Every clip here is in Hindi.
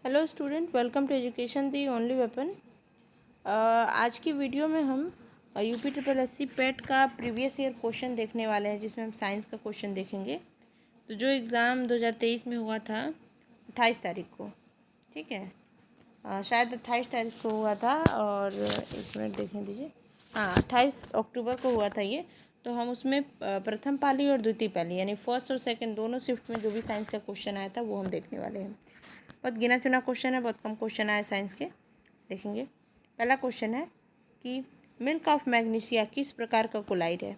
Hello student, welcome to education the only weapon. आज की वीडियो में हम यूपी ट्रिपल एससी पेट का प्रीवियस ईयर क्वेश्चन देखने वाले हैं, जिसमें हम साइंस का क्वेश्चन देखेंगे। तो जो एग्ज़ाम 2023 में हुआ था 28 तारीख को, ठीक है, शायद 28 तारीख को हुआ था, और एक मिनट देखने दीजिए। हाँ, 28 अक्टूबर को हुआ था ये। तो हम उसमें प्रथम पाली और द्वितीय पाली यानी फर्स्ट और सेकंड दोनों शिफ्ट में जो भी साइंस का क्वेश्चन आया था वो हम देखने वाले हैं। बहुत गिना चुना क्वेश्चन है, बहुत कम क्वेश्चन आए साइंस के, देखेंगे। पहला क्वेश्चन है कि मिल्क ऑफ मैग्नीशिया किस प्रकार का कोलाइड है।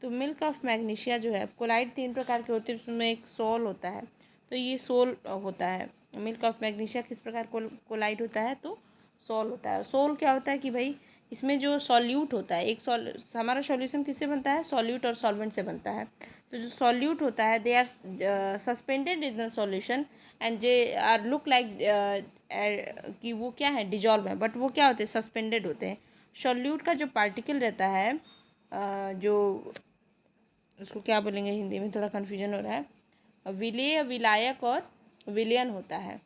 तो मिल्क ऑफ मैग्नीशिया जो है, कोलाइड 3 प्रकार के होते हैं, उसमें एक सोल होता है। तो ये सोल होता है। मिल्क ऑफ मैग्नीशिया किस प्रकार कोलाइड होता है, तो सोल होता है। सोल क्या होता है कि भाई इसमें जो सॉल्यूट होता है, हमारा सॉल्यूशन किससे बनता है, सॉल्यूट और सॉल्वेंट से बनता है। तो जो सॉल्यूट होता है, they are suspended in the solution and they are look like कि वो क्या है, डिजॉल्व है, बट वो क्या होते हैं, सस्पेंडेड होते हैं। सॉल्यूट का जो पार्टिकल रहता है, जो उसको क्या बोलेंगे हिंदी में, थोड़ा कन्फ्यूजन हो रहा है, विलेय, विलायक और विलयन होता है।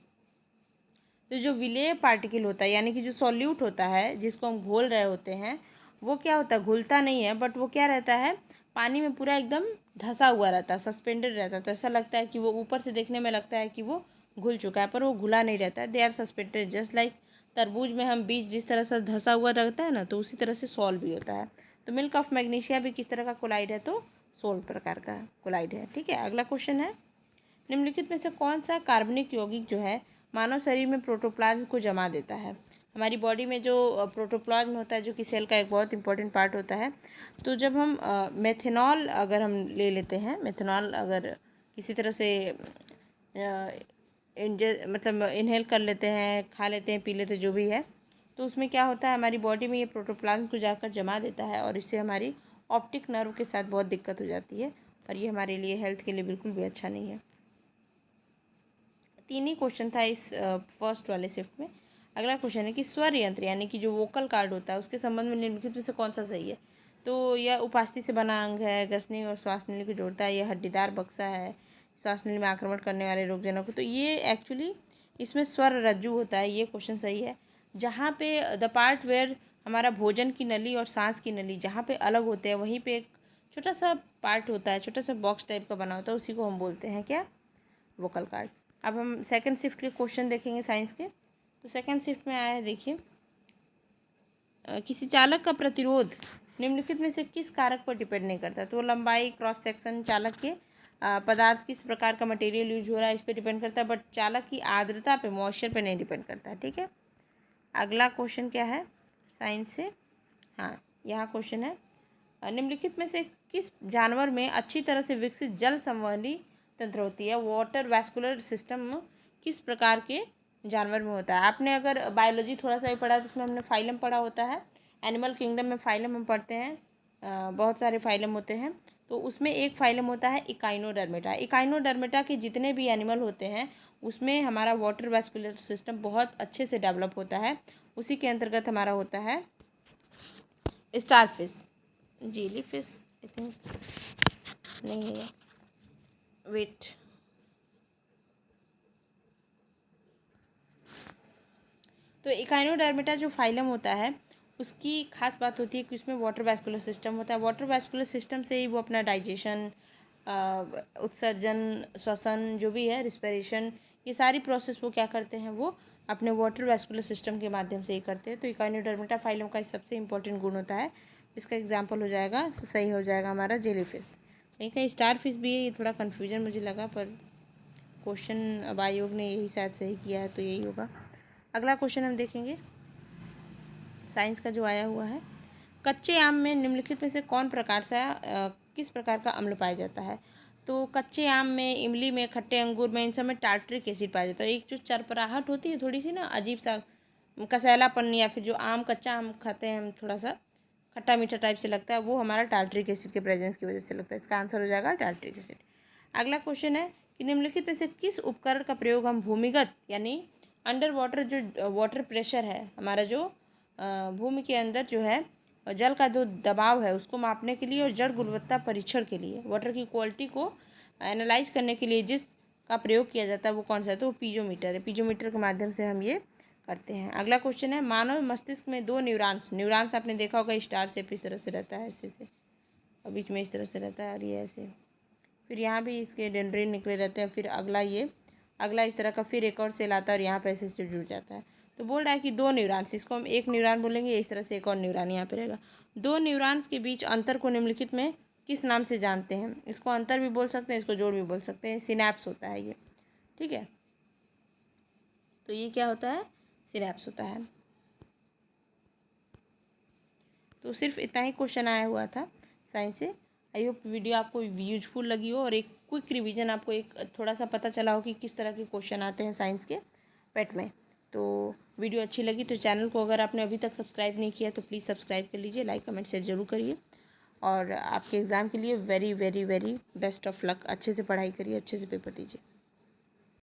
तो जो विलेय पार्टिकल होता है यानी कि जो सॉल्यूट होता है जिसको हम घोल रहे होते हैं, वो क्या होता है, घुलता नहीं है, बट वो क्या रहता है, पानी में पूरा एकदम धंसा हुआ रहता है, सस्पेंडेड रहता है। तो ऐसा लगता है कि वो ऊपर से देखने में लगता है कि वो घुल चुका है, पर वो घुला नहीं रहता है। They are suspended just like तरबूज में हम बीज जिस तरह से धंसा हुआ रहता है ना, तो उसी तरह से सॉल भी होता है। तो मिल्क ऑफ मैग्नीशिया भी किस तरह का कोलाइड है, तो सोल प्रकार का कोलाइड है। ठीक है, अगला क्वेश्चन है, निम्नलिखित में से कौन सा कार्बनिक यौगिक जो है मानव शरीर में प्रोटोप्लाज्म को जमा देता है। हमारी बॉडी में जो प्रोटोप्लाज्म होता है, जो कि सेल का एक बहुत इंपॉर्टेंट पार्ट होता है। तो जब हम मेथेनॉल अगर हम ले लेते हैं, मेथेनॉल अगर किसी तरह से मतलब इनहेल कर लेते हैं, खा लेते हैं, पी लेते हैं, जो भी है, तो उसमें क्या होता है, हमारी बॉडी में ये प्रोटोप्लाज्म को जाकर जमा देता है, और इससे हमारी ऑप्टिक नर्व के साथ बहुत दिक्कत हो जाती है, और ये हमारे लिए हेल्थ के लिए बिल्कुल भी अच्छा नहीं है। 3 ही क्वेश्चन था इस फर्स्ट वाले शिफ्ट में। अगला क्वेश्चन है कि स्वर यंत्र यानी कि जो वोकल कार्ड होता है, उसके संबंध में निम्नलिखित में से कौन सा सही है। तो यह उपास्थि से बना अंग है, ग्रसनी और श्वास नली को जोड़ता है, यह हड्डीदार बक्सा है, श्वास नली में आक्रमण करने वाले रोगजनक को। तो ये एक्चुअली इसमें स्वर रज्जु होता है, ये क्वेश्चन सही है। जहाँ पे द पार्ट वेयर हमारा भोजन की नली और सांस की नली जहाँ पे अलग होते हैं, वहीं पे एक छोटा सा पार्ट होता है, छोटा सा बॉक्स टाइप का बना होता है, उसी को हम बोलते हैं क्या, वोकल कार्ड। अब हम सेकंड शिफ्ट के क्वेश्चन देखेंगे साइंस के। तो सेकंड शिफ्ट में आया है, देखिए, किसी चालक का प्रतिरोध निम्नलिखित में से किस कारक पर डिपेंड नहीं करता। तो लंबाई, क्रॉस सेक्शन, चालक के पदार्थ, किस प्रकार का मटेरियल यूज हो रहा है, इस पर डिपेंड करता है, बट चालक की आर्द्रता पे, मॉइस्चर पे नहीं डिपेंड करता है। ठीक है, अगला क्वेश्चन क्या है साइंस से। हाँ, यहाँ क्वेश्चन है, निम्नलिखित में से किस जानवर में अच्छी तरह से विकसित जल संवहनी तंत्र होती है, वाटर वैस्कुलर सिस्टम किस प्रकार के जानवर में होता है। आपने अगर बायोलॉजी थोड़ा सा भी पढ़ा तो उसमें हमने फाइलम पढ़ा होता है। एनिमल किंगडम में फाइलम हम पढ़ते हैं, बहुत सारे फाइलम होते हैं। तो उसमें एक फाइलम होता है इकाइनोडर्मेटा। इकाइनोडर्मेटा के जितने भी एनिमल होते हैं उसमें हमारा वाटर वैस्कुलर सिस्टम बहुत अच्छे से डेवलप होता है। उसी के अंतर्गत हमारा होता है स्टारफिश, जेलीफिश आई थिंक नहीं है, वेट, तो इकाइनोडर्मेटा जो फाइलम होता है उसकी खास बात होती है कि उसमें वाटर वैस्कुलर सिस्टम होता है। वाटर वैस्कुलर सिस्टम से ही वो अपना डाइजेशन, उत्सर्जन, श्वसन, जो भी है, रिस्पिरेशन, ये सारी प्रोसेस वो क्या करते हैं, वो अपने वाटर वैस्कुलर सिस्टम के माध्यम से ही करते हैं। तो इकाइनोडर्मेटा फाइलम का सबसे इंपॉर्टेंट गुण होता है। इसका एग्जाम्पल हो जाएगा, सही हो जाएगा हमारा जेलीफिश। कहीं कहीं स्टार फिश भी है, ये थोड़ा कन्फ्यूजन मुझे लगा, पर क्वेश्चन अब आयोग ने यही शायद सही किया है, तो यही होगा। अगला क्वेश्चन हम देखेंगे साइंस का जो आया हुआ है, कच्चे आम में निम्नलिखित में से कौन प्रकार से किस प्रकार का अम्ल पाया जाता है। तो कच्चे आम में, इमली में, खट्टे अंगूर में, इन सब में टार्ट्रिक एसिड पाया जाता है। एक जो चरपराहट होती है थोड़ी सी ना, अजीब सा कसैलापन, या फिर जो आम, कच्चा आम खाते हैं हम, थोड़ा सा खट्टा मीठा टाइप से लगता है, वो हमारा टार्ट्रिक एसिड के प्रेजेंस की वजह से लगता है। इसका आंसर हो जाएगा टार्ट्रिक एसिड। अगला क्वेश्चन है कि निम्नलिखित में से किस उपकरण का प्रयोग हम भूमिगत यानी अंडर वाटर, जो वाटर प्रेशर है हमारा, जो भूमि के अंदर जो है जल का जो दबाव है उसको मापने के लिए, और जल गुणवत्ता परीक्षण के लिए, वाटर की क्वालिटी को एनालाइज करने के लिए जिस का प्रयोग किया जाता है वो कौन सा है, तो वो पीजोमीटर है। पीजोमीटर के माध्यम से हम ये करते हैं। अगला क्वेश्चन है, मानव मस्तिष्क में दो न्यूरॉन्स आपने देखा होगा स्टार शेप इस तरह से रहता है, ऐसे से, और बीच में इस तरह से रहता है, और ये ऐसे, फिर यहाँ भी इसके डेंड्रिन निकले रहते हैं। फिर अगला इस तरह का फिर एक और सेल आता है और यहाँ पे ऐसे से जुड़ जाता है। तो बोल रहा है कि दो न्यूरॉन्स, इसको हम एक न्यूरॉन बोलेंगे, इस तरह से एक और न्यूरॉन यहाँ पे रहेगा। दो न्यूरॉन्स के बीच अंतर को निम्नलिखित में किस नाम से जानते हैं? इसको अंतर भी बोल सकते हैं, इसको जोड़ भी बोल सकते हैं। सिनैप्स होता है ये, ठीक है। तो ये क्या होता है? सिनैप्स होता है। तो सिर्फ इतना ही क्वेश्चन आया हुआ था साइंस से। आई होप वीडियो आपको यूजफुल लगी हो और एक क्विक रिवीजन, आपको एक थोड़ा सा पता चला हो कि किस तरह के क्वेश्चन आते हैं साइंस के पेट में। तो वीडियो अच्छी लगी तो चैनल को अगर आपने अभी तक सब्सक्राइब नहीं किया तो प्लीज़ सब्सक्राइब कर लीजिए, लाइक कमेंट शेयर जरूर करिए। और आपके एग्ज़ाम के लिए very very very best of luck. अच्छे से पढ़ाई करिए, अच्छे से पेपर दीजिए।